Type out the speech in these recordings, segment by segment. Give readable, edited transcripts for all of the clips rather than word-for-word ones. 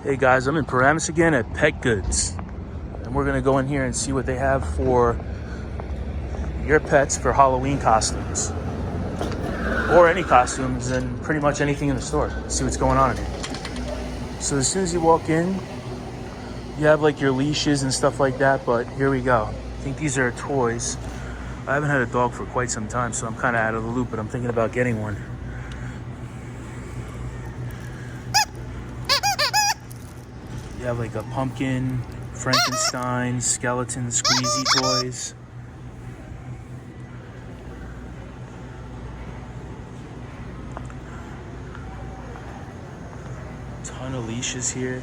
Hey guys, I'm in Paramus again at Pet Goods, and we're gonna go in here and see what they have for your pets for Halloween costumes, or any costumes, and pretty much anything in the store. See what's going on in here. So as soon as you walk in, you have like your leashes and stuff like that, but here we go. I think these are toys. I haven't had a dog for quite some time, so I'm kind of out of the loop, but I'm thinking about getting one. You have like a pumpkin, Frankenstein, skeleton, squeezy toys. Ton of leashes here.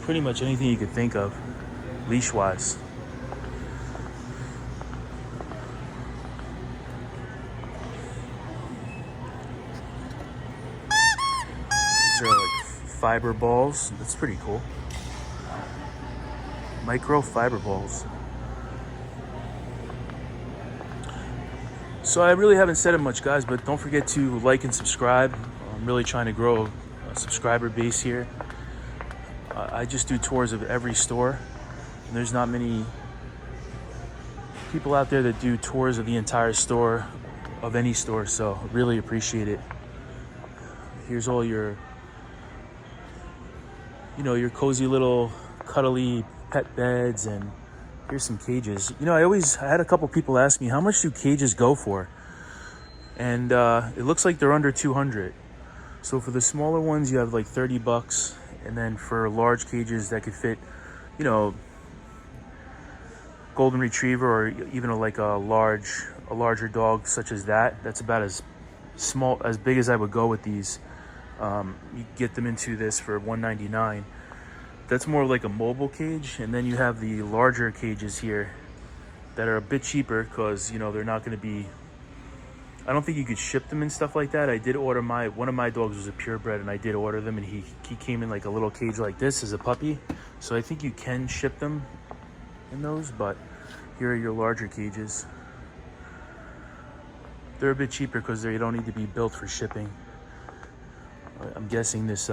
Pretty much anything you could think of, leash-wise. These are like fiber balls. That's pretty cool. Micro fiber balls. So I really haven't said it much, guys, but don't forget to like and subscribe. I'm really trying to grow a subscriber base here. I just do tours of every store, and there's not many people out there that do tours of the entire store, of any store, so really appreciate it. Here's all your, your cozy little cuddly pet beds, and here's some cages. I had a couple people ask me, how much do cages go for? And it looks like they're under 200. So for the smaller ones, you have like $30. And then for large cages that could fit, golden retriever, or even a larger dog such as that, that's about as big as I would go with these. You get them into this for $199. That's more like a mobile cage. And then you have the larger cages here that are a bit cheaper because they're not going to be, I don't think you could ship them and stuff like that. I did order one of my dogs was a purebred, and I did order them, and he came in like a little cage like this as a puppy. So I think you can ship them in those, but here are your larger cages. They're a bit cheaper because they don't need to be built for shipping. I'm guessing this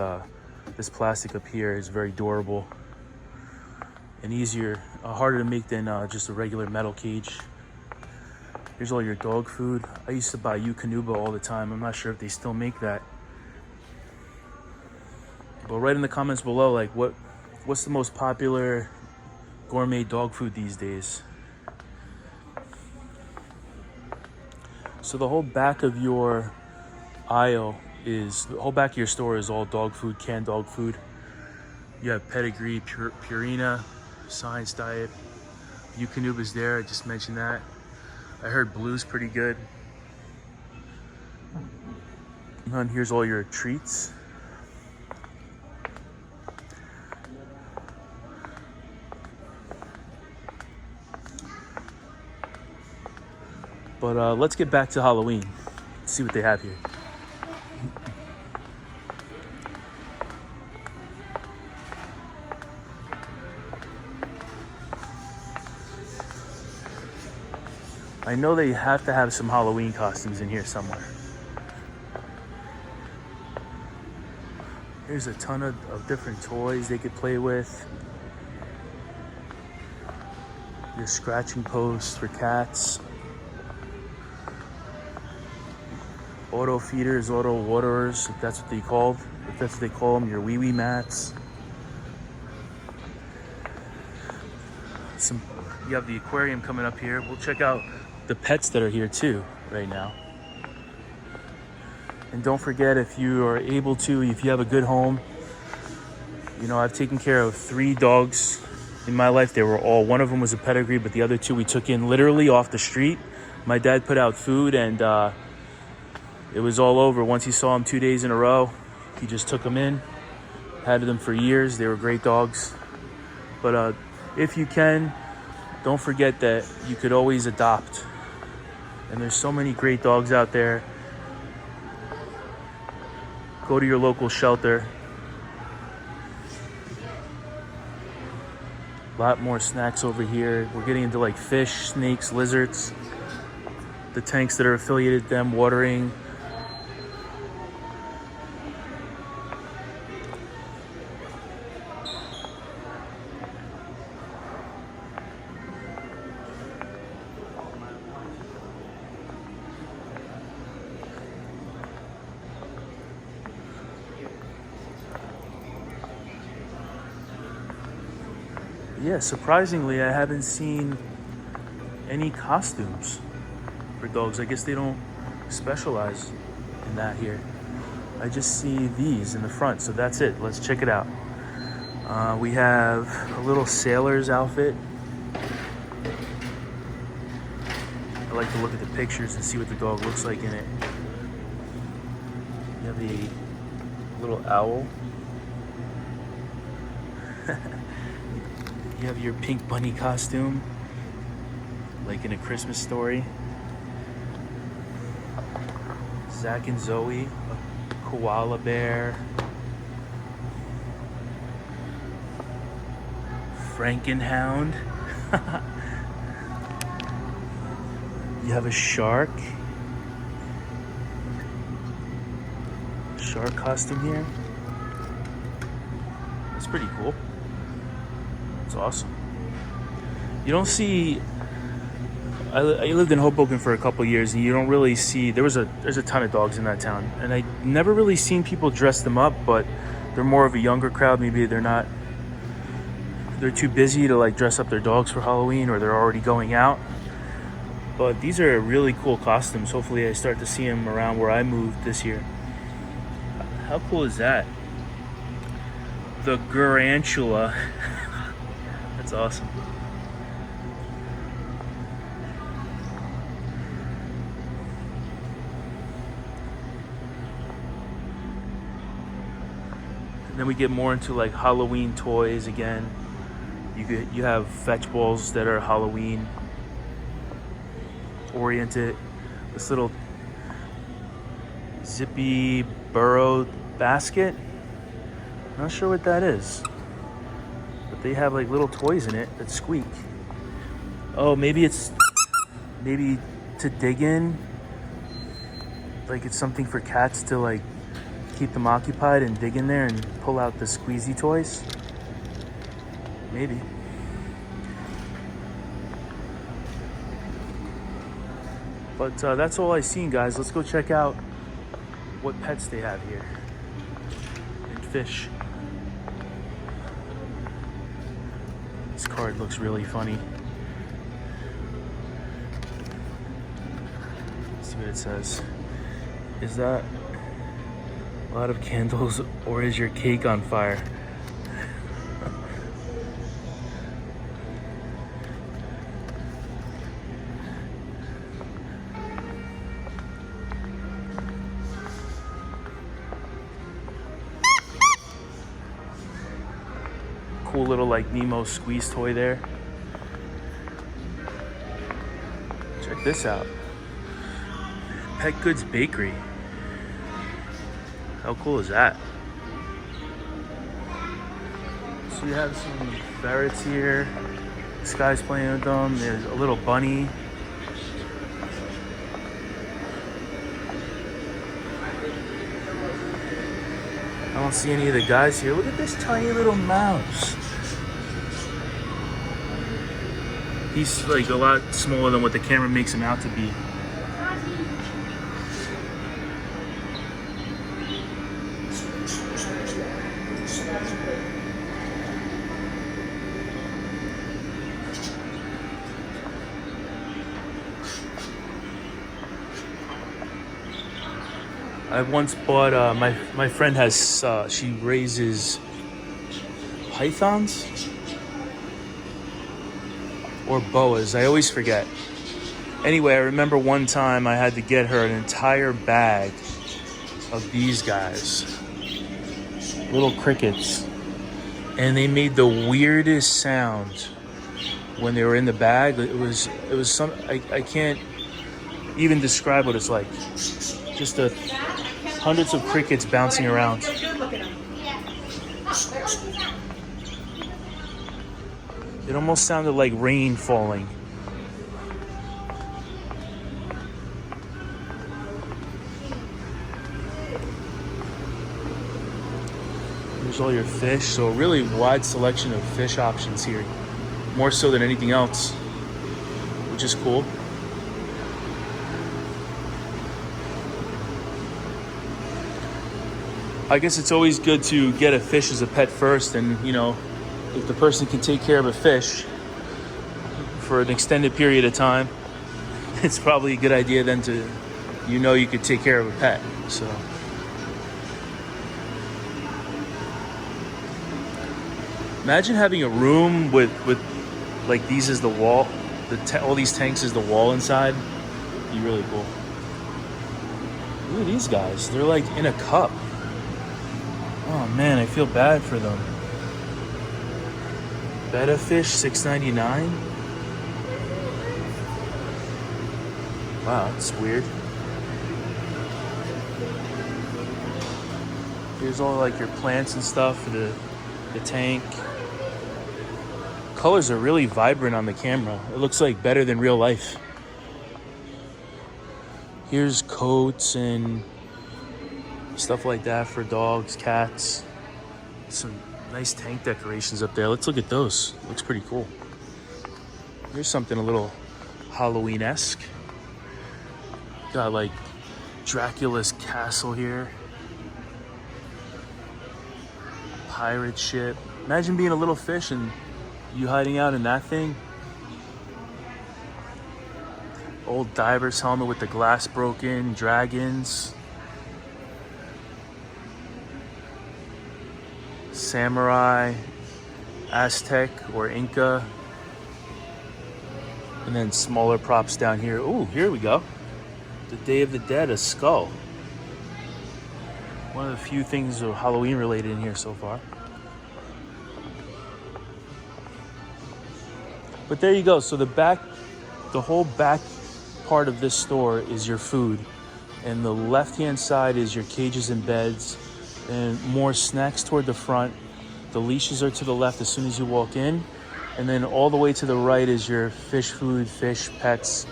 plastic up here is very durable and harder to make than just a regular metal cage. Here's all your dog food. I used to buy Eukanuba all the time. I'm not sure if they still make that. But write in the comments below, like what's the most popular gourmet dog food these days? So the whole back of your back of your store is all dog food, canned dog food. You have Pedigree, Purina, Science Diet. Eukanuba's there, I just mentioned that. I heard Blue's pretty good. And here's all your treats. But let's get back to Halloween. Let's see what they have here. I know they have to have some Halloween costumes in here somewhere. Here's a ton of different toys they could play with. Your scratching posts for cats. Auto feeders, auto waterers, if that's what they call them, your wee-wee mats. You have the aquarium coming up here. We'll check out the pets that are here too right now. And don't forget, if you are able to, if you have a good home, I've taken care of 3 dogs in my life. They were one of them was a pedigree, but the other 2 we took in literally off the street. My dad put out food, and it was all over. Once he saw them 2 days in a row, he just took them in. Had them for years. They were great dogs. But if you can, don't forget that you could always adopt. And there's so many great dogs out there. Go to your local shelter. A lot more snacks over here. We're getting into like fish, snakes, lizards. The tanks that are affiliated with them, watering. Yeah, surprisingly, I haven't seen any costumes for dogs. I guess they don't specialize in that here. I just see these in the front, so that's it. Let's check it out. We have a little sailor's outfit. I like to look at the pictures and see what the dog looks like in it. You have a little owl. You have your pink bunny costume, like in A Christmas Story. Zach and Zoe, a koala bear. Frankenhound. You have a shark. Shark costume here. That's pretty cool. It's awesome. You don't see. I lived in Hoboken for a couple years, and you don't really see. There's a ton of dogs in that town, and I never really seen people dress them up. But they're more of a younger crowd. Maybe they're too busy to like dress up their dogs for Halloween, or they're already going out. But these are really cool costumes. Hopefully I start to see them around where I moved this year. How cool is that? The Garantula. That's awesome. And then we get more into like Halloween toys again. You have fetch balls that are Halloween oriented. This little zippy burrow basket. Not sure what that is, but they have like little toys in it that squeak. Oh, maybe to dig in. Like it's something for cats to like keep them occupied and dig in there and pull out the squeezy toys. Maybe. But that's all I've seen, guys. Let's go check out what pets they have here. And fish. This card looks really funny. Let's see what it says. Is that a lot of candles, or is your cake on fire? Cool little like Nemo squeeze toy there. Check this out. Pet Goods Bakery. How cool is that? So you have some ferrets here. This guy's playing with them. There's a little bunny. I don't see any of the guys here. Look at this tiny little mouse. He's like a lot smaller than what the camera makes him out to be. I once bought, my friend has, she raises pythons or boas. I always forget. Anyway, I remember one time I had to get her an entire bag of these guys, little crickets, and they made the weirdest sound when they were in the bag. It was some, I can't even describe what it's like. Just hundreds of crickets bouncing around. It almost sounded like rain falling. There's all your fish. So a really wide selection of fish options here. More so than anything else, which is cool. I guess it's always good to get a fish as a pet first and, you know, if the person can take care of a fish for an extended period of time, it's probably a good idea then to, you could take care of a pet. So imagine having a room with like these as the wall, all these tanks as the wall inside. Be really cool. Look at these guys. They're like in a cup. Oh man, I feel bad for them. Betta fish, $6.99. Wow, that's weird. Here's all like your plants and stuff for the tank. Colors are really vibrant on the camera. It looks like better than real life. Here's coats and stuff like that for dogs, cats. Some nice tank decorations up there. Let's look at those. Looks pretty cool. Here's something a little Halloween-esque. Got like Dracula's castle here. Pirate ship. Imagine being a little fish and you hiding out in that thing. Old diver's helmet with the glass broken. Dragons. Samurai. Aztec or Inca. And then smaller props down here. Ooh, here we go. The Day of the Dead, a skull. One of the few things of Halloween related in here so far. But there you go. So the whole back part of this store is your food. And the left-hand side is your cages and beds. And more snacks toward the front. The leashes are to the left as soon as you walk in. And then all the way to the right is your fish food, fish, pets.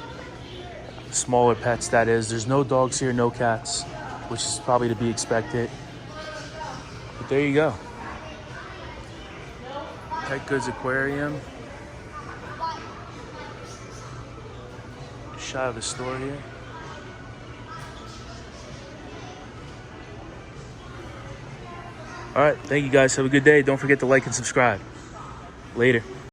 Smaller pets, that is. There's no dogs here, no cats, which is probably to be expected. But there you go. Pet Goods Aquarium. Shot of the store here. All right, thank you guys. Have a good day. Don't forget to like and subscribe. Later.